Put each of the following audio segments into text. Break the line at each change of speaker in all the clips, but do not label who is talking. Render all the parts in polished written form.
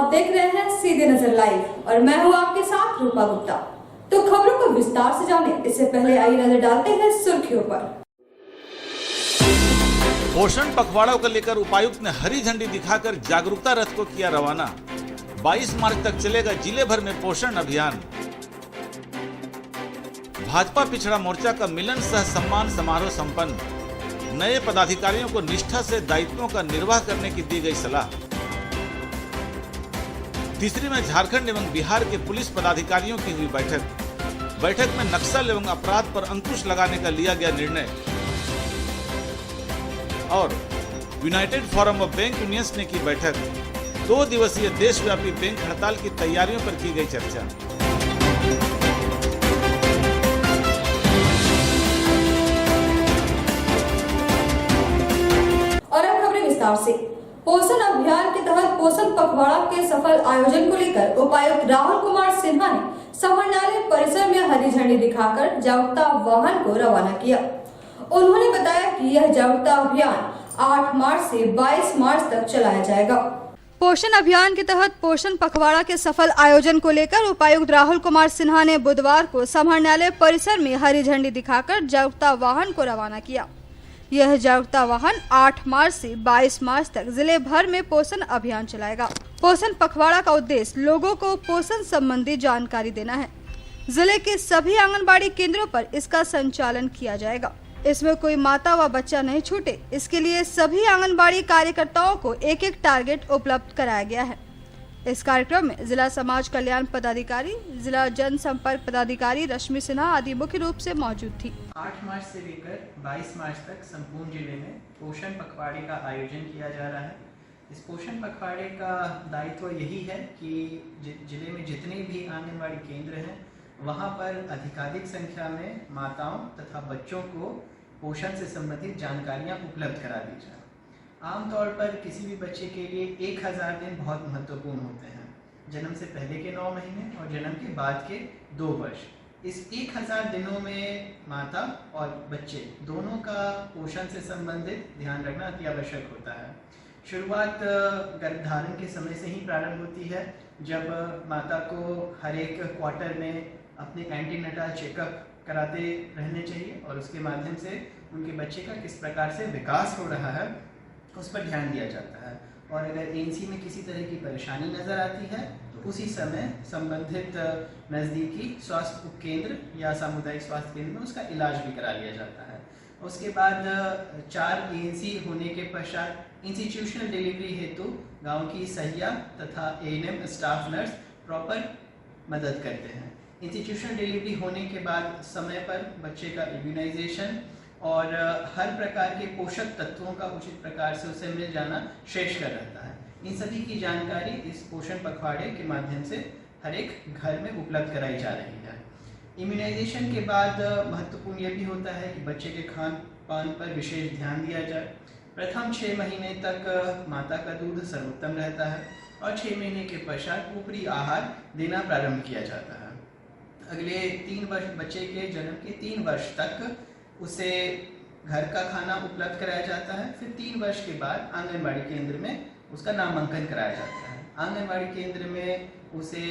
आप देख रहे हैं सीधे नजर लाइव और मैं हूं आपके साथ रूपा गुप्ता। तो खबरों को विस्तार से जाने इससे पहले आइए नजर डालते हैं सुर्खियों पर।
पोषण पखवाड़ा को लेकर उपायुक्त ने हरी झंडी दिखाकर जागरूकता रथ को किया रवाना। 22 मार्च तक चलेगा जिले भर में पोषण अभियान। भाजपा पिछड़ा मोर्चा का मिलन सह सम्मान समारोह संपन्न। नए पदाधिकारियों को निष्ठा से दायित्वों का निर्वाह करने की दी गई सलाह। तीसरी में झारखंड एवं बिहार के पुलिस पदाधिकारियों की हुई बैठक में नक्सल एवं अपराध पर अंकुश लगाने का लिया गया निर्णय। और United forum of bank unions ने की बैठक। 2 दिवसीय देशव्यापी बैंक हड़ताल की तैयारियों पर की गई चर्चा।
और अब खबरें विस्तार से। पोषण अभियान के तहत पोषण पखवाड़ा के सफल आयोजन को लेकर उपायुक्त राहुल कुमार सिन्हा ने समाहरणालय परिसर में हरी झंडी दिखाकर जागरूकता वाहन को रवाना किया। उन्होंने बताया कि यह जागरूकता अभियान 8 मार्च से 22 मार्च तक चलाया जाएगा। पोषण अभियान के तहत पोषण पखवाड़ा के सफल आयोजन को लेकर उपायुक्त राहुल कुमार सिन्हा ने बुधवार को समाहरणालय परिसर में हरी झंडी दिखाकर जागरूकता वाहन को रवाना किया। यह जागरूकता वाहन 8 मार्च से 22 मार्च तक जिले भर में पोषण अभियान चलाएगा। पोषण पखवाड़ा का उद्देश्य लोगों को पोषण संबंधी जानकारी देना है। जिले के सभी आंगनबाड़ी केंद्रों पर इसका संचालन किया जाएगा। इसमें कोई माता व बच्चा नहीं छूटे, इसके लिए सभी आंगनबाड़ी कार्यकर्ताओं को एक टारगेट उपलब्ध कराया गया है। इस कार्यक्रम में जिला समाज कल्याण पदाधिकारी, जिला जनसंपर्क पदाधिकारी रश्मि सिन्हा आदि मुख्य रूप से मौजूद थी।
8 मार्च से लेकर 22 मार्च तक संपूर्ण जिले में पोषण पखवाड़े का आयोजन किया जा रहा है। इस पोषण पखवाड़े का दायित्व यही है कि जिले में जितने भी आंगनबाड़ी केंद्र हैं वहां पर अधिकाधिक संख्या में माताओं तथा बच्चों को पोषण से संबंधित जानकारियां उपलब्ध करा दी जाए। आमतौर पर किसी भी बच्चे के लिए 1000 दिन बहुत महत्वपूर्ण होते हैं। जन्म से पहले के 9 महीने और जन्म के बाद के 2 वर्ष। इस 1000 दिनों में माता और बच्चे दोनों का पोषण से संबंधित ध्यान रखना अति आवश्यक होता है। शुरुआत गर्भधारण के समय से ही प्रारंभ होती है, जब माता को हर एक क्वार्टर में अपने एंटीनेटाल चेकअप कराते रहने चाहिए और उसके माध्यम से उनके बच्चे का किस प्रकार से विकास हो रहा है उस पर ध्यान दिया जाता है। और अगर एएनसी में किसी तरह की परेशानी नज़र आती है तो उसी समय संबंधित नज़दीकी स्वास्थ्य उपकेंद्र या सामुदायिक स्वास्थ्य केंद्र में उसका इलाज भी करा लिया जाता है। उसके बाद 4 एएनसी होने के पश्चात इंस्टीट्यूशनल डिलीवरी हेतु गांव की सहिया तथा एएनएम स्टाफ नर्स प्रॉपर मदद करते हैं। इंस्टीट्यूशनल डिलीवरी होने के बाद समय पर बच्चे का इम्यूनाइजेशन और हर प्रकार के पोषक तत्वों का उचित प्रकार से उसे मिल जाना श्रेयस्कर रहता है। इन सभी की जानकारी इस पोषण पखवाड़े के माध्यम से हर एक घर में उपलब्ध कराई जा रही है। इम्यूनाइजेशन के बाद महत्वपूर्ण यह भी होता है कि बच्चे के खान पान पर विशेष ध्यान दिया जाए। प्रथम 6 महीने तक माता का दूध सर्वोत्तम रहता है और 6 महीने के पश्चात ऊपरी आहार देना प्रारंभ किया जाता है। अगले 3 वर्ष बच्चे के जन्म के 3 वर्ष तक उसे घर का खाना उपलब्ध कराया जाता है। फिर 3 वर्ष के बाद आंगनबाड़ी केंद्र में उसका नामांकन कराया जाता है। आंगनबाड़ी केंद्र में उसे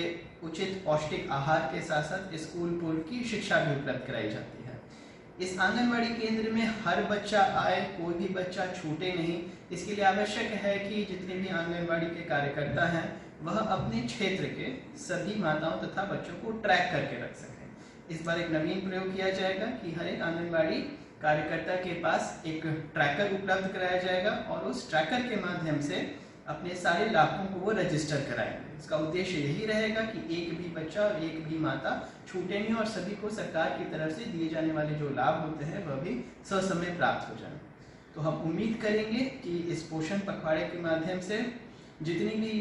उचित पौष्टिक आहार के साथ साथ स्कूल पूर्व की शिक्षा भी उपलब्ध कराई जाती है। इस आंगनबाड़ी केंद्र में हर बच्चा आए, कोई भी बच्चा छूटे नहीं। इसके लिए आवश्यक है कि जितने भी आंगनबाड़ी के कार्यकर्ता हैं वह अपने क्षेत्र के सभी माताओं तथा बच्चों को ट्रैक करके रख सकें। इस बार एक नवीन प्रयोग किया जाएगा कि हर एक आंगनबाड़ी कार्यकर्ता के पास एक ट्रैकर उपलब्ध कराया जाएगा और उस ट्रैकर के माध्यम से अपने सारे लाभों को वो रजिस्टर कराएंगे। इसका उद्देश्य यही रहेगा कि एक भी बच्चा और एक भी माता छूटे नहीं और सभी को सरकार की तरफ से दिए जाने वाले जो लाभ होते हैं वह भी ससमय प्राप्त हो जाए। तो हम उम्मीद करेंगे कि इस पोषण पखवाड़े के माध्यम से जितनी भी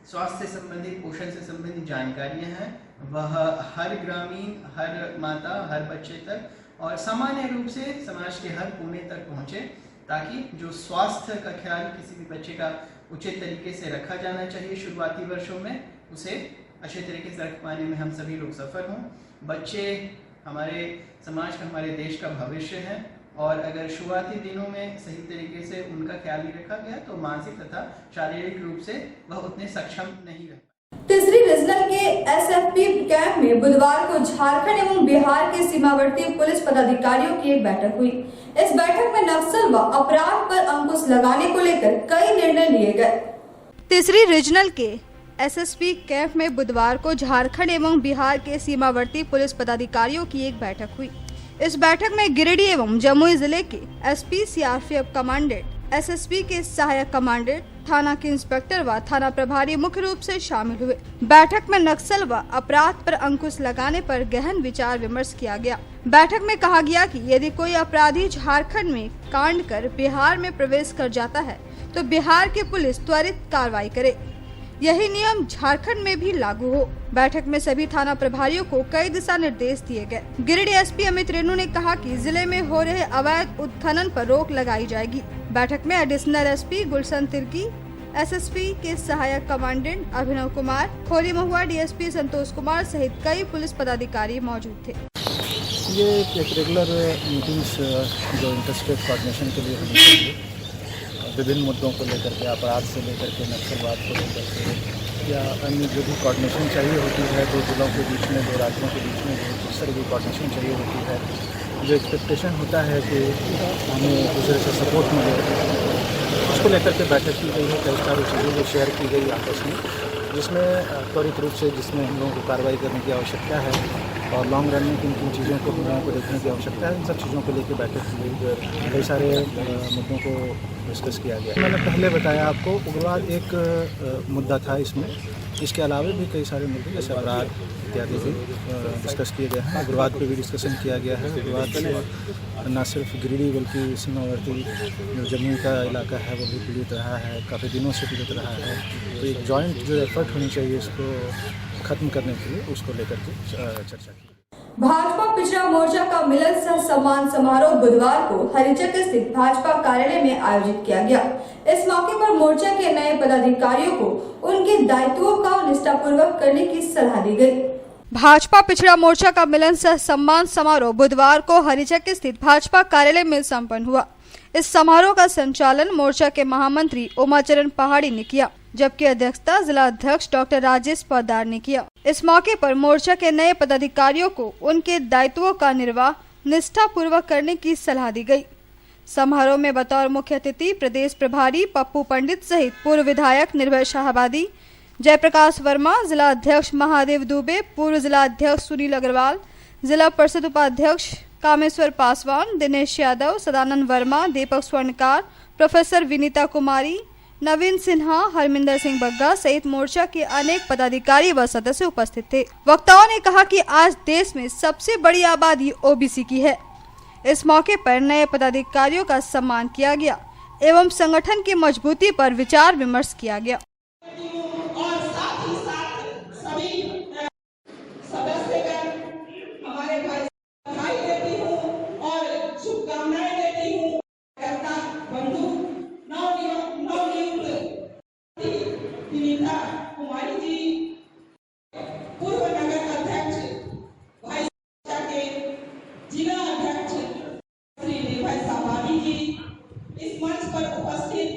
स्वास्थ्य से संबंधित, पोषण से संबंधित जानकारियां हैं वह हर ग्रामीण, हर माता, हर बच्चे तक और सामान्य रूप से समाज के हर कोने तक पहुंचे, ताकि जो स्वास्थ्य का ख्याल किसी भी बच्चे का उचित तरीके से रखा जाना चाहिए शुरुआती वर्षों में, उसे अच्छे तरीके से रख पाने में हम सभी लोग सफल हों। बच्चे हमारे समाज का, हमारे देश का भविष्य है। और अगर शुरुआती दिनों में सही तरीके से उनका ख्याल नहीं रखा गया तो मानसिक तथा शारीरिक रूप से वह उतने सक्षम नहीं रह।
तीसरी रीजनल के एसएफपी कैंप में बुधवार को झारखंड एवं बिहार के सीमावर्ती पुलिस पदाधिकारियों की एक बैठक हुई। इस बैठक में नक्सल व अपराध पर अंकुश लगाने को लेकर कई निर्णय लिए गए। तीसरी रीजनल के एसएसपी कैंप में बुधवार को झारखंड एवं बिहार के सीमावर्ती पुलिस पदाधिकारियों की एक बैठक हुई। इस बैठक में गिरिडीह एवं जमुई जिले के एसपी, सीआरपीएफ कमांडेंट, एसएसपी के सहायक कमांडेंट, थाना के इंस्पेक्टर व थाना प्रभारी मुख्य रूप से शामिल हुए। बैठक में नक्सल व अपराध पर अंकुश लगाने पर गहन विचार विमर्श किया गया। बैठक में कहा गया कि यदि कोई अपराधी झारखंड में कांड कर बिहार में प्रवेश कर जाता है तो बिहार की पुलिस त्वरित कार्रवाई करे। यही नियम झारखंड में भी लागू हो। बैठक में सभी थाना प्रभारियों को कई दिशा निर्देश दिए गए। गिरिडीह एसपी अमित रेणु ने कहा कि जिले में हो रहे अवैध उत्खनन पर रोक लगाई जाएगी। बैठक में एडिशनल एसपी गुलशन तिर्की, एसएसपी के सहायक कमांडेंट अभिनव कुमार, खोरी महुआ डीएसपी संतोष कुमार सहित कई पुलिस पदाधिकारी मौजूद थे।
ये एक रेगुलर मीटिंग्स जो इंटरस्टेट कोऑर्डिनेशन के लिए होनी चाहिए, विभिन्न मुद्दों को लेकर के, अपराध से लेकर के नक्सलवाद को लेकर के या अन्य जो भी कोऑर्डिनेशन चाहिए होती है, दो जिलों के बीच में, दो राज्यों के बीच में जिस तरह की कोऑर्डिनेशन चाहिए होती है, जो एक्सपेक्टेशन होता है कि हमें एक दूसरे से सपोर्ट मिले, उसको लेकर के बैठक की गई है। कई सारी चीज़ें जो शेयर की गई आपस में, जिसमें त्वरित रूप से जिसमें हम लोगों को कार्रवाई करने की आवश्यकता है और लॉन्ग रन में किन किन चीज़ों को हम लोगों को देखने की आवश्यकता है, इन सब चीज़ों को लेकर बैठक की गई। कई सारे मुद्दों को डिस्कस किया गया। मैंने पहले बताया आपको, उग्रवाद एक मुद्दा था इसमें। इसके अलावा भी कई सारे मुद्दे जैसे अपराध इत्यादि भी डिस्कस किए गए हैं। उग्रवाद पे भी डिस्कशन किया गया है। उग्रवाद से न सिर्फ गिरिडीह बल्कि सीमावर्ती जो जमुई का इलाका है वो भी पीड़ित रहा है, काफ़ी दिनों से पीड़ित रहा है। तो एक जॉइंट जो एफर्ट होनी चाहिए इसको ख़त्म करने के लिए, उसको लेकर के चर्चा की।
भाजपा पिछड़ा मोर्चा का मिलन सह सम्मान समारोह बुधवार को हरिचक स्थित भाजपा कार्यालय में आयोजित किया गया। इस मौके पर मोर्चा के नए पदाधिकारियों को उनके दायित्वों का निष्ठापूर्वक करने की सलाह दी गई। भाजपा पिछड़ा मोर्चा का मिलन सह सम्मान समारोह बुधवार को हरिचक स्थित भाजपा कार्यालय में संपन्न हुआ। इस समारोह का संचालन मोर्चा के महामंत्री उमाचरण पहाड़ी ने किया, जबकि अध्यक्षता जिला अध्यक्ष डॉक्टर राजेश पोद्दार ने किया। इस मौके पर मोर्चा के नए पदाधिकारियों को उनके दायित्वों का निर्वाह निष्ठापूर्वक करने की सलाह दी गई। समारोह में बतौर मुख्य अतिथि प्रदेश प्रभारी पप्पू पंडित सहित पूर्व विधायक निर्भय शाहबादी, जयप्रकाश वर्मा, जिला अध्यक्ष महादेव दुबे, पूर्व जिला अध्यक्ष सुनील अग्रवाल, जिला परिषद उपाध्यक्ष कामेश्वर पासवान, दिनेश यादव, सदानंद वर्मा, दीपक स्वर्णकार, प्रोफेसर विनीता कुमारी, नवीन सिन्हा, हरमिंदर सिंह बग्गा सहित मोर्चा के अनेक पदाधिकारी व सदस्य उपस्थित थे। वक्ताओं ने कहा कि आज देश में सबसे बड़ी आबादी ओबीसी की है। इस मौके पर नए पदाधिकारियों का सम्मान किया गया एवं संगठन की मजबूती पर विचार विमर्श किया गया।
इस मंच पर उपस्थित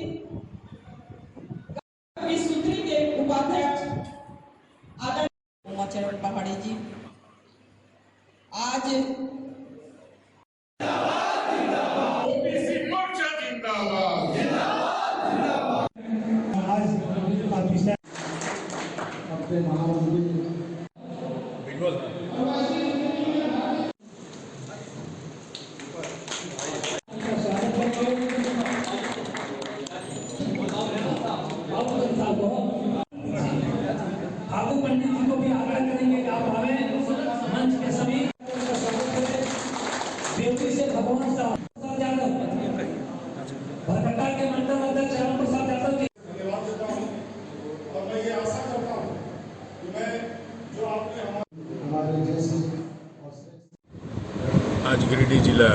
सूत्री के उपाध्यक्ष आदरणीय उमाचरण पहाड़ी जी, आज
फागू पंडित जी को भी आग्रह करेंगे कि आप आवे मंच के सभी बेटी से भगवान साहब यादव, भरकटा के मंडल अध्यक्ष श्याम प्रसाद यादव जी।
धन्यवाद देता हूं और मैं ये आशा करता हूं कि मैं जो आपने हमारे जैसे
आज गिरिडीह जिला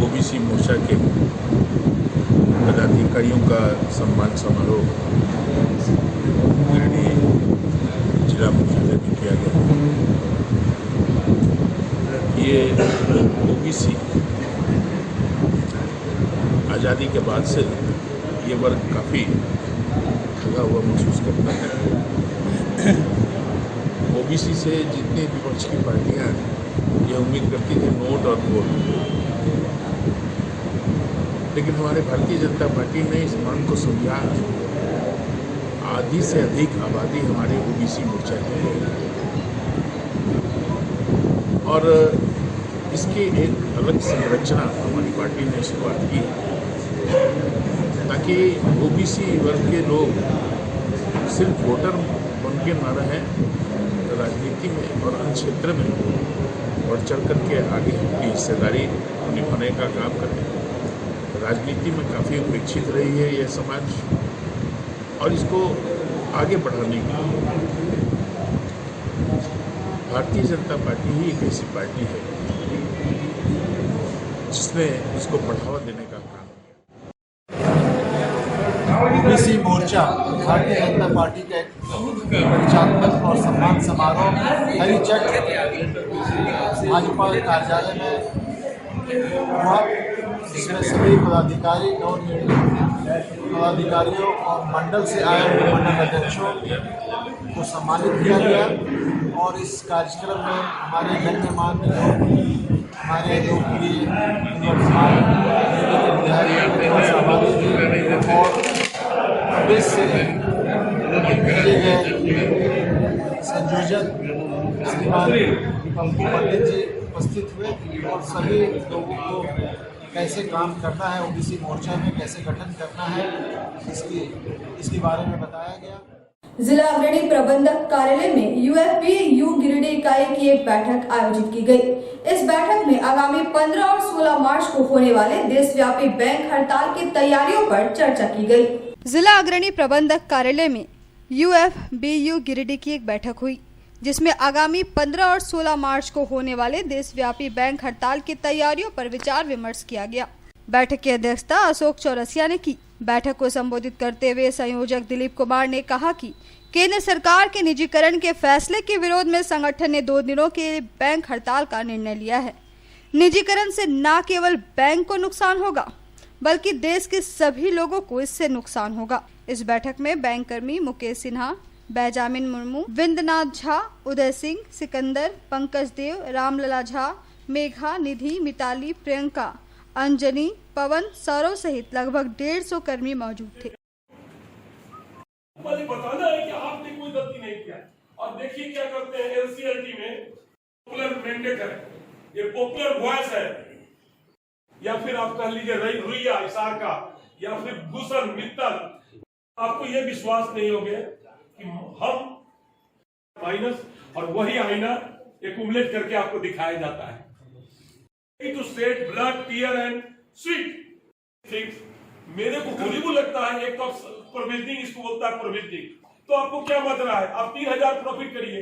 ओबीसी मोर्चा के पदाधिकारियों का सम्मान समारोह गिरिडीह जिला मुख्यालय में किया गया। ये ओबीसी आज़ादी के बाद से ये वर्ग काफ़ी ठगा हुआ महसूस करता है। ओबीसी से जितनी विपक्ष की पार्टियां ये उम्मीद करती थी नोट और वोट, लेकिन हमारे भारतीय जनता पार्टी ने इस मांग को समझा। आधी से अधिक आबादी हमारे ओबीसी मोर्चा की है और इसकी एक अलग संरचना हमारी पार्टी ने शुरुआत की ताकि ओबीसी वर्ग के लोग सिर्फ वोटर बन के न रहें, राजनीति में और अन्य क्षेत्र में बढ़ चढ़ करके आगे अपनी हिस्सेदारी निभाने का काम करें। राजनीति में काफ़ी उपेक्षित रही है यह समाज और इसको आगे बढ़ाने के लिए भारतीय जनता पार्टी ही एक ऐसी पार्टी है जिसने इसको बढ़ावा देने का काम किया।
ओबीसी मोर्चा भारतीय जनता पार्टी का एक परिचालक और सम्मान समारोह हरिचट भाजपा कार्यालय में हुआ, जिसमें सभी पदाधिकारी पदाधिकारियों और मंडल से आए हुए मंडल अध्यक्षों को सम्मानित किया गया। और इस कार्यक्रम में हमारे गणमान्य लोग, हमारे लोकप्रिय और प्रदेश से भेजे गए संयोजक श्रीमान पंकु पंडित जी उपस्थित हुए और सभी लोगों को कैसे काम करना है, ओबीसी मोर्चा में कैसे गठन करना है, इसके बारे में बताया गया।
जिला अग्रणी प्रबंधक कार्यालय में यूएफबीयू गिरिडीह इकाई की एक बैठक आयोजित की गई। इस बैठक में आगामी 15 और 16 मार्च को होने वाले देशव्यापी बैंक हड़ताल की तैयारियों पर चर्चा की गई। जिला अग्रणी प्रबंधक कार्यालय में यूएफबीयू गिरिडीह की एक बैठक हुई, जिसमें आगामी 15 और 16 मार्च को होने वाले देशव्यापी बैंक हड़ताल की तैयारियों पर विचार विमर्श किया गया। बैठक की अध्यक्षता अशोक चौरसिया ने की। बैठक को संबोधित करते हुए संयोजक दिलीप कुमार ने कहा कि केंद्र सरकार के निजीकरण के फैसले के विरोध में संगठन ने 2 दिनों के बैंक हड़ताल का निर्णय लिया है। निजीकरण से न केवल बैंक को नुकसान होगा, बल्कि देश के सभी लोगों को इससे नुकसान होगा। इस बैठक में बैंक कर्मी मुकेश सिन्हा, बेंजामिन मुर्मू, विंदनाथ झा, उदय सिंह, सिकंदर, पंकज देव, रामलला झा, मेघा, निधि, मिताली, प्रियंका, अंजनी, पवन, सौरव सहित लगभग 150 कर्मी मौजूद थे।
बताना है कि आपने कोई गलती नहीं किया। और देखिए क्या करते हैं एनसीएलटी में, पॉपुलर मैंडेट है, ये पॉपुलर वॉइस है, या फिर आप कह लीजिए रुइया इशार का, या फिर भूषण मित्तल, आपको ये विश्वास नहीं हो गया कि हम माइनस और वही आईना एक्यूमुलेट करके आपको दिखाया जाता है। To shed blood, tear and sweat things। मेरे को हॉरिबल लगता है। एक तो प्रोविजनिंग इसको बोलता है प्रोविजनिंग, तो आपको क्या मत रहा है, आप 3000 प्रॉफिट करिए।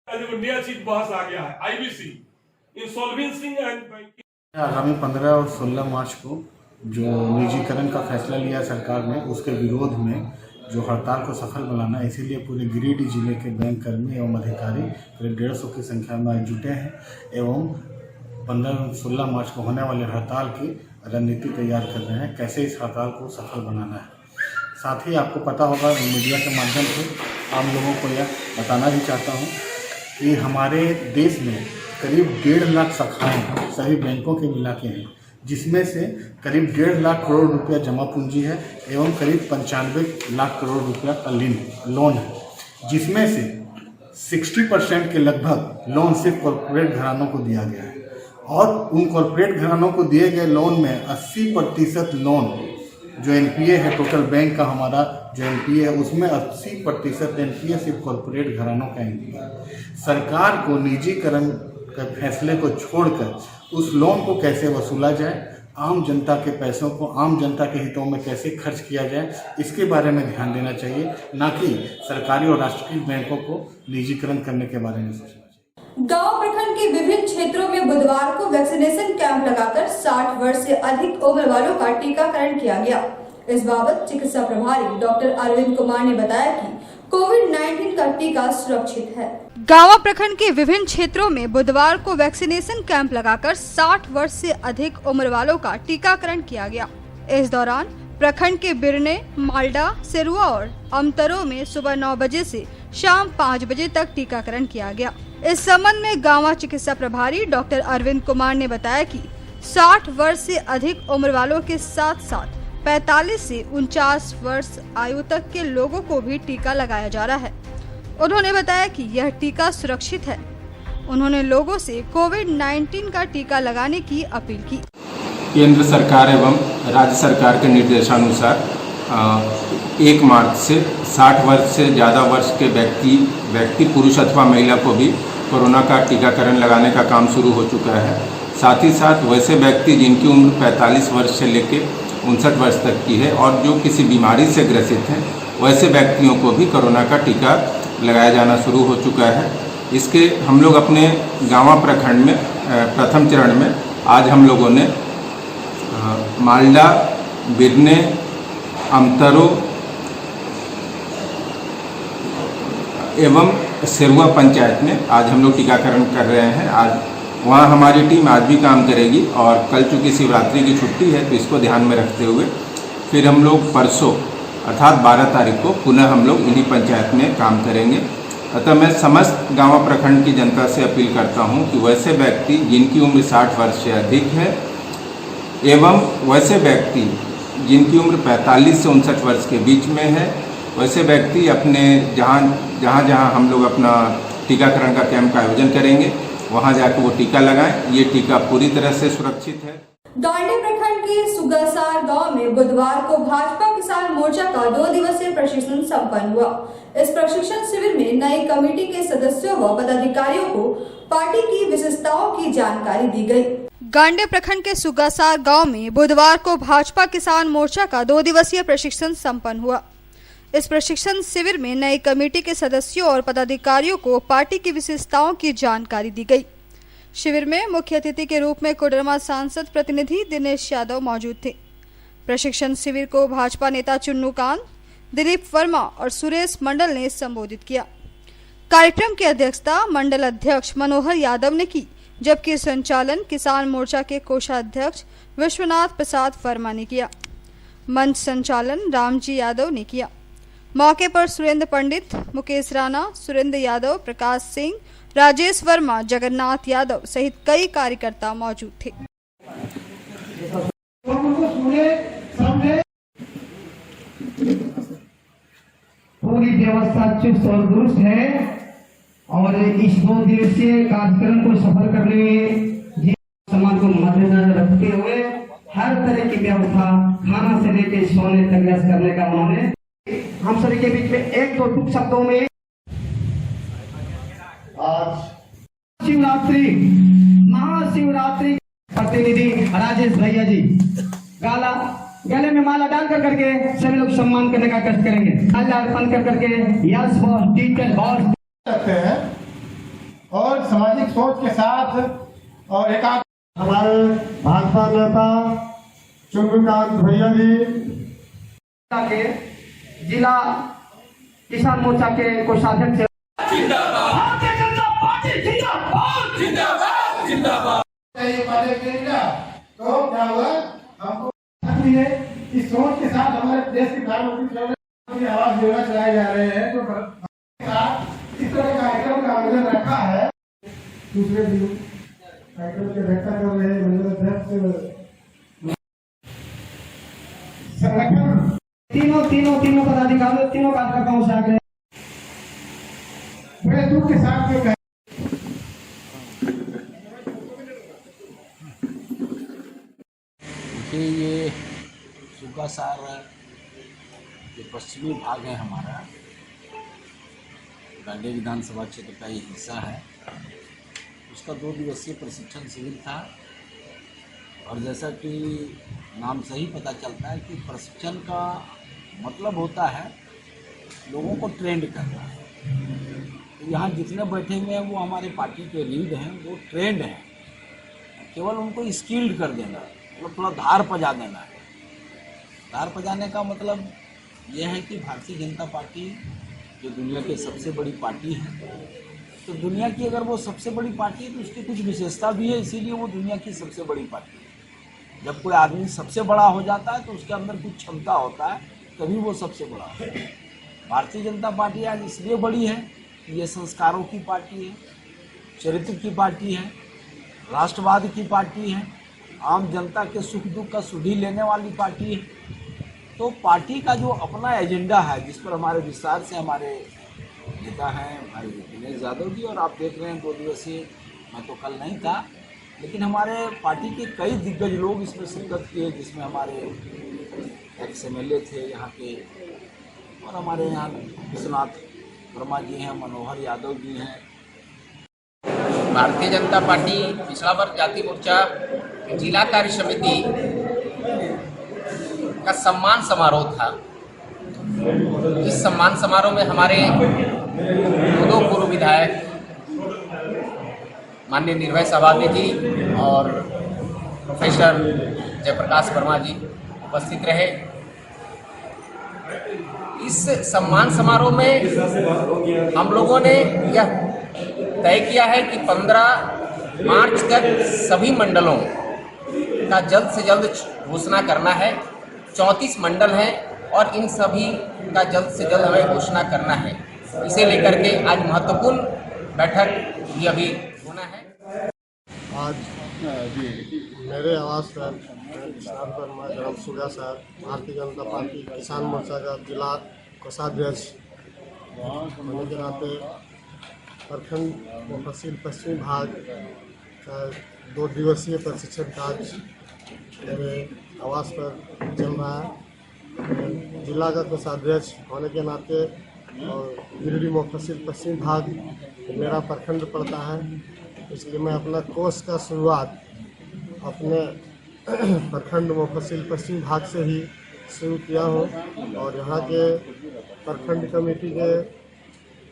जो नया चीज बहस आ गया है आईबीसी, इंसॉल्वेंसी एंड बैंकिंग।
आगामी 15 और 16 मार्च को जो निजीकरण का फैसला लिया सरकार ने, उसके विरोध में जो हड़ताल को सफल बनाना, इसीलिए पूरे गिरिडीह जिले के बैंक कर्मी एवं अधिकारी करीब 150 की संख्या में जुटे हैं एवं 15 और 16 मार्च को होने वाले हड़ताल की रणनीति तैयार कर रहे हैं, कैसे इस हड़ताल को सफल बनाना है। साथ ही आपको पता होगा, मीडिया के माध्यम से आम लोगों को यह बताना भी चाहता हूँ कि हमारे देश में करीब 1.5 लाख शाखाएँ सभी बैंकों के मिला के हैं, जिसमें से करीब 1.5 लाख करोड़ रुपया जमा पूंजी है एवं करीब 95 लाख करोड़ रुपया का लोन है, जिसमें से 60% के लगभग लोन सिर्फ कॉरपोरेट घरानों को दिया गया है। और उन कॉरपोरेट घरानों को दिए गए लोन में 80% लोन जो एनपीए है, टोटल बैंक का हमारा जो एनपीए है, उसमें 80% एनपीए सिर्फ कॉरपोरेट घरानों का एनपीए है। सरकार को निजीकरण के फैसले को छोड़कर उस लोन को कैसे वसूला जाए, आम जनता के पैसों को आम जनता के हितों में कैसे खर्च किया जाए, इसके बारे में ध्यान देना चाहिए, ना कि सरकारी और राष्ट्रीय बैंकों को निजीकरण करने के बारे में सोचना।
गांव प्रखंड के विभिन्न क्षेत्रों में बुधवार को वैक्सीनेशन कैंप लगाकर 60 वर्ष से अधिक उम्र वालों का टीकाकरण किया गया। इस बाबत चिकित्सा प्रभारी डॉक्टर अरविंद कुमार ने बताया कि कोविड-19 का टीका सुरक्षित है। गांव प्रखंड के विभिन्न क्षेत्रों में बुधवार को वैक्सीनेशन कैंप लगाकर 60 वर्ष से अधिक उम्र वालों का टीकाकरण किया गया। इस दौरान प्रखंड के बिरने, मालडा, सिरुआ और अमतरो में सुबह 9 बजे से शाम 5 बजे तक टीकाकरण किया गया। इस संबंध में गांवा चिकित्सा प्रभारी डॉक्टर अरविंद कुमार ने बताया कि 60 वर्ष से अधिक उम्र वालों के साथ साथ 45 से 49 वर्ष आयु तक के लोगों को भी टीका लगाया जा रहा है। उन्होंने बताया कि यह टीका सुरक्षित है। उन्होंने लोगों से कोविड-19 का टीका लगाने की अपील की।
केंद्र सरकार एवं राज्य सरकार के निर्देशानुसार 1 मार्च से 60 वर्ष से ज़्यादा वर्ष के व्यक्ति पुरुष अथवा महिला को भी कोरोना का टीकाकरण लगाने का काम शुरू हो चुका है। साथ ही साथ वैसे व्यक्ति जिनकी उम्र 45 वर्ष से लेकर 59 वर्ष तक की है और जो किसी बीमारी से ग्रसित हैं, वैसे व्यक्तियों को भी कोरोना का टीका लगाया जाना शुरू हो चुका है। इसके हम लोग अपने गांवा प्रखंड में प्रथम चरण में आज हम लोगों ने मालडा, बिरने, अमतरो एवं सिरुआ पंचायत में आज हम लोग टीकाकरण कर रहे हैं। आज वहाँ हमारी टीम आज भी काम करेगी और कल चूँकि शिवरात्रि की छुट्टी है तो इसको ध्यान में रखते हुए फिर हम लोग परसों अर्थात 12 तारीख को पुनः हम लोग इन्हीं पंचायत में काम करेंगे। अतः मैं समस्त गांवा प्रखंड की जनता से अपील करता हूं कि वैसे व्यक्ति जिनकी उम्र 60 वर्ष से अधिक है एवं वैसे व्यक्ति जिनकी उम्र 45 से 59 वर्ष के बीच में है, वैसे व्यक्ति अपने जहाँ हम लोग अपना टीकाकरण का कैंप का आयोजन करेंगे वहाँ जाकर वो टीका लगाएं। ये टीका पूरी तरह से सुरक्षित है।
गांडे प्रखंड के सुगासार गांव में बुधवार को भाजपा किसान मोर्चा का 2 दिवसीय प्रशिक्षण संपन्न हुआ। इस प्रशिक्षण शिविर में नई कमेटी के सदस्यों व पदाधिकारियों को पार्टी की विशेषताओं की जानकारी दी गई। गांडे प्रखंड के सुगासार गांव में बुधवार को भाजपा किसान मोर्चा का 2 दिवसीय प्रशिक्षण संपन्न हुआ। इस प्रशिक्षण शिविर में नई कमेटी के सदस्यों और पदाधिकारियों को पार्टी की विशेषताओं की जानकारी दी गई। शिविर में मुख्य अतिथि के रूप में कोडरमा सांसद प्रतिनिधि दिनेश यादव मौजूद थे। प्रशिक्षण शिविर को भाजपा नेता चुन्नूकांत, दिलीप वर्मा और सुरेश मंडल ने संबोधित किया। कार्यक्रम की अध्यक्षता मंडल अध्यक्ष मनोहर यादव ने की, जबकि संचालन किसान मोर्चा के कोषाध्यक्ष विश्वनाथ प्रसाद वर्मा ने किया। मंच संचालन रामजी यादव ने किया। मौके पर सुरेंद्र पंडित, मुकेश राणा, सुरेंद्र यादव, प्रकाश सिंह, राजेश वर्मा, जगन्नाथ यादव सहित कई कार्यकर्ता मौजूद थे।
पूरी व्यवस्था चुस्त और दुरुस्त है और इस 2 दिवसीय कार्यक्रम को सफल करने में समाज को मद्देनजर रखते हुए हर तरह की व्यवस्था खाना से लेकर सोने तक करने का उन्होंने हम सभी के बीच में 1-2 टूक शब्दों में आज शिवरात्रि महाशिवरात्रि प्रतिनिधि राजेश भैया जी गले में माला डाल करके सभी लोग सम्मान करने का कष्ट करेंगे। माला अर्पण करके यस बॉस टीचर बॉस
करते हैं और सामाजिक सोच के साथ और एक हमारे भाजपा नेता चुन्नूकांत भैया जी
के जिला किसान मोर्चा के कोषाध्यक्ष
तो क्या हुआ हमको इस सोच के साथ हमारे देश के प्रधानमंत्री आवास योजना चलाए जा रहे हैं जो इस तरह कार्यक्रम का आयोजन रखा है। दूसरे दिन कार्यक्रम की अध्यक्षता कर रहे मंडल अध्यक्ष संगठन
तीनों पदाधिकारियों तीनों कार्यकर्ताओं से आग्रह
बड़े दुख के साथ में
ये सुगासार जो पश्चिमी भाग है हमारा गांडे विधानसभा क्षेत्र का ये हिस्सा है, उसका 2 दिवसीय प्रशिक्षण शिविर था। और जैसा कि नाम से ही पता चलता है कि प्रशिक्षण का मतलब होता है लोगों को ट्रेंड करना। तो यहाँ जितने बैठे हुए हैं वो हमारे पार्टी के लीड हैं, वो ट्रेंड हैं, केवल उनको स्किल्ड कर देना, मतलब थोड़ा धार पजा देना है। धार पजाने का मतलब यह है कि भारतीय जनता पार्टी जो दुनिया की सबसे बड़ी पार्टी है, तो दुनिया की अगर वो सबसे बड़ी पार्टी है तो उसकी कुछ विशेषता भी है, इसीलिए वो दुनिया की सबसे बड़ी पार्टी है। जब कोई आदमी सबसे बड़ा हो जाता है तो उसके अंदर कुछ क्षमता होता है, तभी वो सबसे बड़ा होता है। भारतीय जनता पार्टी आज इसलिए बड़ी है कि ये संस्कारों की पार्टी है, चरित्र की पार्टी है, राष्ट्रवाद की पार्टी है, आम जनता के सुख दुख का सुधी लेने वाली पार्टी है। तो पार्टी का जो अपना एजेंडा है, जिस पर हमारे विस्तार से हमारे नेता हैं भाई दिनेश यादव जी, और आप देख रहे हैं 2 दिवसीय, मैं तो कल नहीं था, लेकिन हमारे पार्टी के कई दिग्गज लोग इसमें शिरकत किए, जिसमें हमारे एक्स MLA थे यहाँ के, और हमारे यहाँ विश्वनाथ वर्मा जी हैं, मनोहर यादव जी हैं।
भारतीय जनता पार्टी पिछड़ा वर्ग जाति मोर्चा जिला कार्य समिति का सम्मान समारोह था। इस सम्मान समारोह में हमारे 2 पूर्व विधायक माननीय निर्भय सभापति जी और प्रोफेसर जयप्रकाश वर्मा जी उपस्थित रहे। इस सम्मान समारोह में हम लोगों ने यह तय किया है कि 15 मार्च तक सभी मंडलों का जल्द से जल्द घोषणा करना है। 34 मंडल हैं और इन सभी का जल्द से जल्द हमें घोषणा करना है। इसे लेकर के आज महत्वपूर्ण बैठक भी अभी होना है।
आज मेरे आवास पर विश्वनाथ वर्मा ग्राम सूर्या साहब भारतीय जनता पार्टी किसान मोर्चा का जिला कोषाध्यक्ष होने के नाते प्रखंड मुफस्सिल पश्चिमी भाग का 2 दिवसीय प्रशिक्षण कार्य मेरे आवास पर चल रहा है। जिला का कोषाध्यक्ष होने के नाते और गिरिडीह मुफस्सिल पश्चिमी भाग मेरा प्रखंड पड़ता है, इसलिए मैं अपना कोर्स का शुरुआत अपने प्रखंड मुफस्सिल पश्चिमी भाग से ही शुरू किया हूँ। और यहाँ के प्रखंड कमेटी के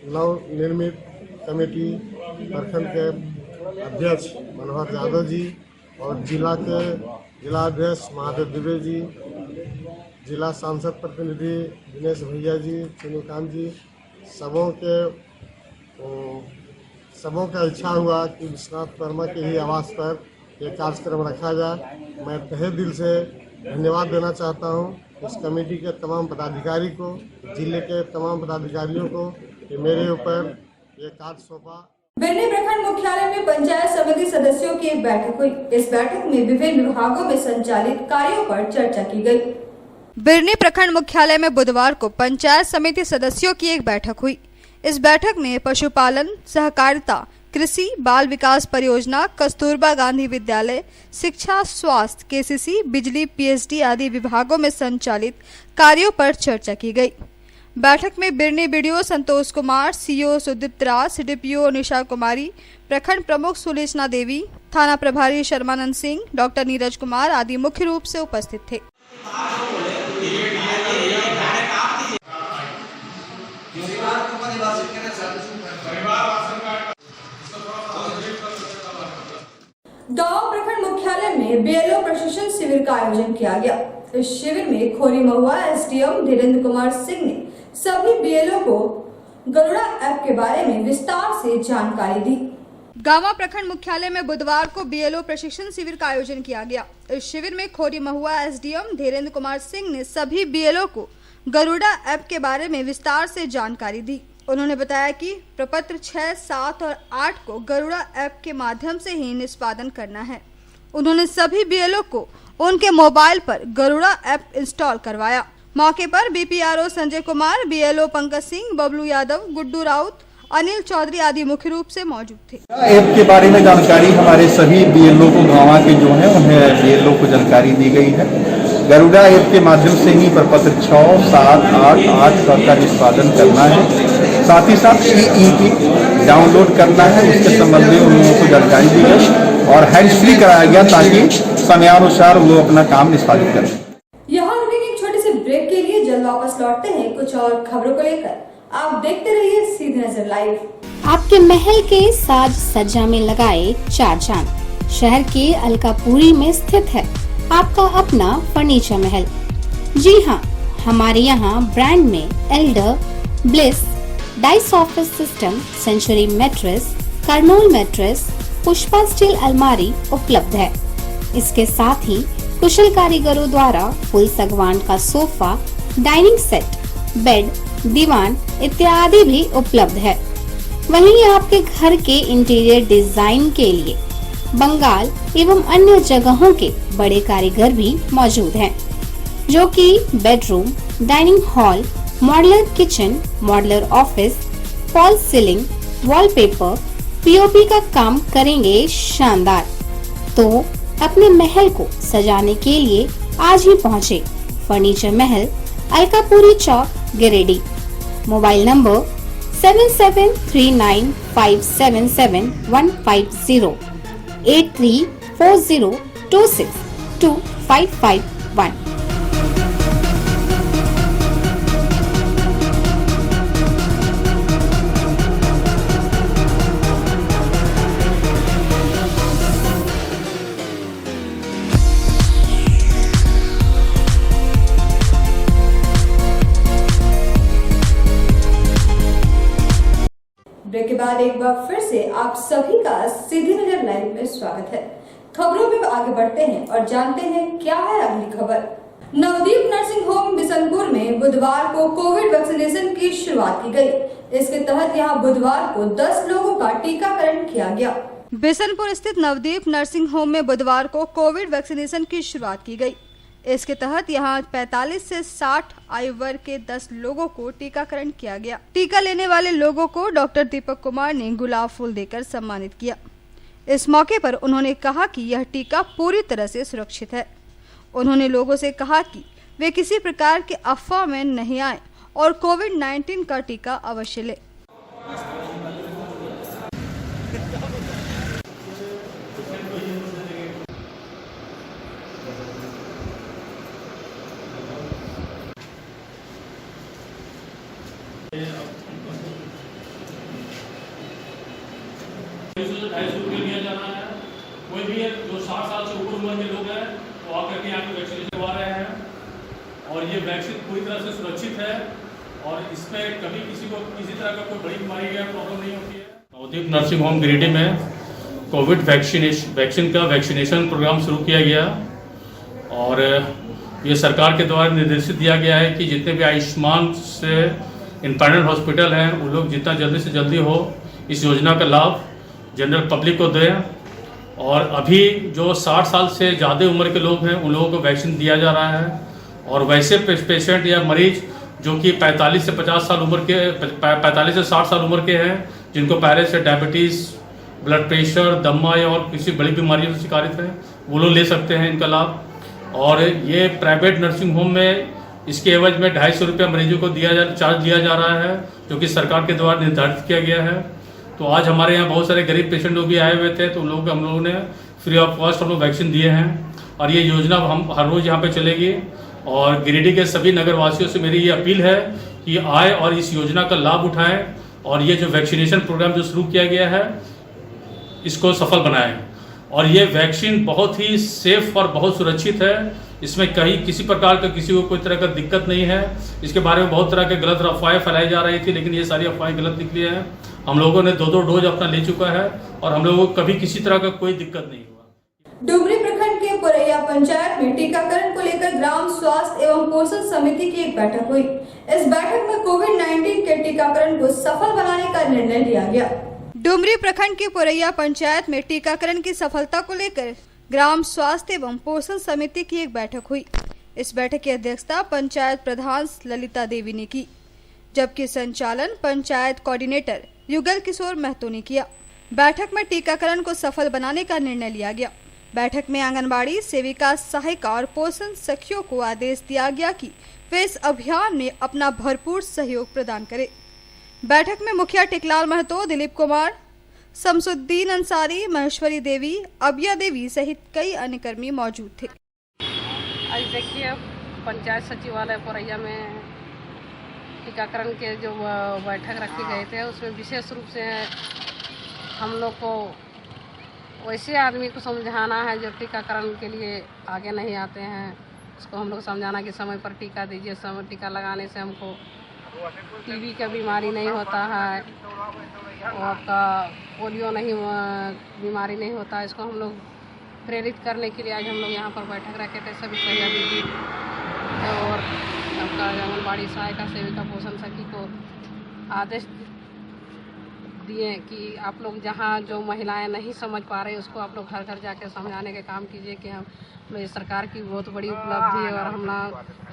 नवनिर्मित कमेटी प्रखंड के अध्यक्ष मनोहर यादव जी और जिला के जिलाध्यक्ष महादेव दुबे जी, जिला सांसद प्रतिनिधि दिनेश भैया जी, चुनुकांत जी, सबों का इच्छा हुआ कि विश्वनाथ वर्मा के ही आवास पर ये कार्यक्रम रखा जाए। मैं तहे दिल से धन्यवाद देना चाहता हूँ इस कमेटी के तमाम पदाधिकारी को, जिले के तमाम पदाधिकारियों को कि मेरे ऊपर ये कार्य सौंपा।
बिरनी प्रखंड मुख्यालय में पंचायत समिति सदस्यों की एक बैठक हुई। इस बैठक में विभिन्न विभागों में संचालित कार्यों पर चर्चा की गई। बिरनी प्रखंड मुख्यालय में बुधवार को पंचायत समिति सदस्यों की एक बैठक हुई। इस बैठक में पशुपालन, सहकारिता, कृषि, बाल विकास परियोजना, कस्तूरबा गांधी विद्यालय, शिक्षा, स्वास्थ्य, KCC, बिजली, PSD आदि विभागों में संचालित कार्यों पर चर्चा की गई। बैठक में बिरनी BDO संतोष कुमार, CO सुदीप्त राज, CDPO निशा कुमारी, प्रखंड प्रमुख सुलेचना देवी, थाना प्रभारी शर्मानंद सिंह, डॉक्टर नीरज कुमार आदि मुख्य रूप से उपस्थित थे। गांव प्रखंड मुख्यालय में BLO प्रशिक्षण शिविर का आयोजन किया गया। इस शिविर में खोरी महुआ SDM धीरेन्द्र कुमार सिंह ने सभी BLO को गरुड़ा ऐप के बारे में विस्तार से जानकारी दी। गांवा प्रखंड मुख्यालय में बुधवार को BLO प्रशिक्षण शिविर का आयोजन किया गया। इस शिविर में खोरी महुआ SDM धीरेन्द्र कुमार सिंह ने सभी BLO को गरुड़ा ऐप के बारे में विस्तार से जानकारी दी। उन्होंने बताया कि प्रपत्र 6, 7 और 8 को गरुड़ा ऐप के माध्यम से ही निष्पादन करना है। उन्होंने सभी BLO को उनके मोबाइल पर गरुड़ा ऐप इंस्टॉल करवाया। मौके पर BPRO संजय कुमार, BLO पंकज सिंह, बबलू यादव, गुड्डू राउत, अनिल चौधरी आदि मुख्य रूप से मौजूद थे।
ऐप के बारे में जानकारी हमारे सभी BLO को गाँव के जो है उन्हें BLO को जानकारी दी गई है। गरुड़ा ऐप के माध्यम से ही प्रपत्र 6, 7, 8 का निष्पादन करना है। साथ ही साथ EEP डाउनलोड करना है, उसके संबंधी उन लोगों को जानकारी दी गई और हैंड्स फ्री कराया गया ताकि समयानुसार वो अपना काम निष्पादित करें।
यहाँ रुकेंगे एक छोटे से ब्रेक के लिए, जल्द वापस लौटते हैं कुछ और खबरों को लेकर। आप देखते रहिए सीधी नजर लाइव।
आपके महल के साज सज्जा में लगाए 4 चांद। शहर के अलकापुरी में स्थित है आपका अपना फर्नीचर महल। जी हाँ, हमारे यहाँ ब्रांड में Elder, Bliss, Dice office system, Century mattress, Kurnool mattress, Pushpa steel अलमारी उपलब्ध है। इसके साथ ही कुशल कारीगरों द्वारा फुल सागवान का सोफा, डाइनिंग सेट, बेड, दीवान इत्यादि भी उपलब्ध है। वहीं आपके घर के इंटीरियर डिजाइन के लिए बंगाल एवं अन्य जगहों के बड़े कारीगर भी मौजूद हैं, जो कि bedroom, dining hall, modular kitchen, modular office, fall ceiling, wallpaper, POP का काम करेंगे शानदार। तो अपने महल को सजाने के लिए आज ही पहुँचे फर्नीचर महल, Alkapuri Chowk, Giridih. Mobile number 7739577150 8340262551।
Break के बाद एक बार फिर से आप सभी का सीधी नजर लाइव में स्वागत है। खबरों में आगे बढ़ते हैं और जानते हैं क्या है अगली खबर। नवदीप नर्सिंग होम बिशनपुर में बुधवार को कोविड वैक्सीनेशन की शुरुआत की गई। इसके तहत यहां बुधवार को 10 लोगों का टीकाकरण किया गया। बिशनपुर स्थित नवदीप नर्सिंग होम में बुधवार को कोविड वैक्सीनेशन की शुरुआत की गई। इसके तहत यहां 45 से 60 आयु वर्ग के 10 लोगों को टीकाकरण किया गया। टीका लेने वाले लोगों को डॉक्टर दीपक कुमार ने गुलाब फूल देकर सम्मानित किया। इस मौके पर उन्होंने कहा कि यह टीका पूरी तरह से सुरक्षित है। उन्होंने लोगों से कहा कि वे किसी प्रकार के अफवाह में नहीं आए और कोविड-19 का टीका अवश्य लें।
लिया जा रहा है। कोई भी जो 60 साल से ऊपर उम्र के लोग हैं वो आकर के यहाँ पे वैक्सीन करवा रहे हैं और ये वैक्सीन पूरी तरह से सुरक्षित है और इसमें कभी किसी को किसी तरह का कोई बड़ी बीमारी या प्रॉब्लम नहीं होती है। नवदीप नर्सिंग होम गिरिडीह में कोविड वैक्सीन का वैक्सीनेशन प्रोग्राम शुरू किया गया और ये सरकार के द्वारा निर्देशित दिया गया है कि जितने भी आयुष्मान से इंपैनल्ड हॉस्पिटल हैं उन लोग जितना जल्दी से जल्दी हो इस योजना का लाभ जनरल पब्लिक को दें और अभी जो 60 साल से ज़्यादा उम्र के लोग हैं उन लोगों को वैक्सीन दिया जा रहा है और वैसे पेशेंट या मरीज जो कि 45 से 50 साल उम्र के 45 से 60 साल उम्र के हैं जिनको पहले से डायबिटीज़, ब्लड प्रेशर, दमा या और किसी बड़ी बीमारियों से शिकारित हैं वो लोग ले सकते हैं इनका लाभ। और ये प्राइवेट नर्सिंग होम में इसके एवज में 250 रुपया मरीजों को चार्ज दिया जा रहा है जो कि सरकार के द्वारा निर्धारित किया गया है। तो आज हमारे यहाँ बहुत सारे गरीब पेशेंट लोग भी आए हुए थे तो उन लोगों को हम लोगों ने फ्री ऑफ कॉस्ट हम लोग वैक्सीन दिए हैं और ये योजना हम हर रोज़ यहाँ पे चलेगी। और गिरिडीह के सभी नगर वासियों से मेरी ये अपील है कि आए और इस योजना का लाभ उठाएं और ये जो वैक्सीनेशन प्रोग्राम जो शुरू किया गया है इसको सफल बनाएं। और ये वैक्सीन बहुत ही सेफ और बहुत सुरक्षित है, इसमें कहीं किसी प्रकार का किसी को कोई तरह का दिक्कत नहीं है। इसके बारे में बहुत तरह के गलत अफवाहें फैलाई जा रही थी लेकिन ये सारी अफवाहें गलत निकली हैं। हम लोगों ने 2 डोज अपना ले चुका है और हम लोगों को कभी किसी तरह का कोई दिक्कत नहीं हुआ।
डुमरी प्रखंड के पुरैया पंचायत में टीकाकरण को लेकर ग्राम स्वास्थ्य एवं पोषण समिति की एक बैठक हुई। इस बैठक में कोविड-19 के टीकाकरण को सफल बनाने का निर्णय लिया गया। डुमरी प्रखंड के पुरैया पंचायत में टीकाकरण की सफलता को लेकर ग्राम स्वास्थ्य एवं पोषण समिति की एक बैठक हुई। इस बैठक की अध्यक्षता पंचायत प्रधान ललिता देवी ने की, जबकि संचालन पंचायत कोऑर्डिनेटर युगल किशोर महतो ने किया। बैठक में टीकाकरण को सफल बनाने का निर्णय लिया गया। बैठक में आंगनबाड़ी सेविका, सहायिका और पोषण सखियों को आदेश दिया गया कि वे इस अभियान में अपना भरपूर सहयोग प्रदान करें। बैठक में मुखिया टिकलाल महतो, दिलीप कुमार, शमसुद्दीन अंसारी, महेश्वरी देवी, अबिया देवी सहित कई अन्य कर्मी मौजूद थे।
आज देखिए पंचायत सचिवालय पुरैया में टीकाकरण के जो बैठक रखे गए थे उसमें विशेष रूप से हम लोग को वैसे आदमी को समझाना है जो टीकाकरण के लिए आगे नहीं आते हैं, उसको हम लोग समझाना कि समय पर टीका दीजिए। समय टीका लगाने से हमको टीबी का बीमारी नहीं होता है और आपका पोलियो नहीं बीमारी नहीं होता है। इसको हम लोग प्रेरित करने के लिए आज हम लोग यहाँ पर बैठक रखे थे। सभी सैया दीदी और आपका आंगनबाड़ी सहायिका सेविका पोषण सखी को आदेश दिए कि आप लोग जहाँ जो महिलाएं नहीं समझ पा रही उसको आप लोग घर घर जाके समझाने के काम कीजिए कि हम ये सरकार की बहुत बड़ी उपलब्धि है और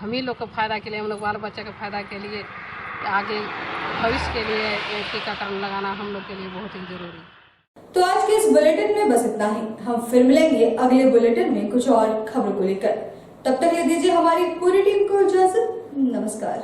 हम ही लोग को फायदा के लिए, हम लोग बाल बच्चे के फायदा के लिए, आगे भविष्य के लिए टीकाकरण लगाना हम लोग के लिए बहुत ही जरूरी है।
तो आज के इस बुलेटिन में बस इतना ही। हम फिर मिलेंगे अगले बुलेटिन में कुछ और खबरों को लेकर। तब तक ले दीजिए हमारी पूरी टीम को इजाजत। नमस्कार।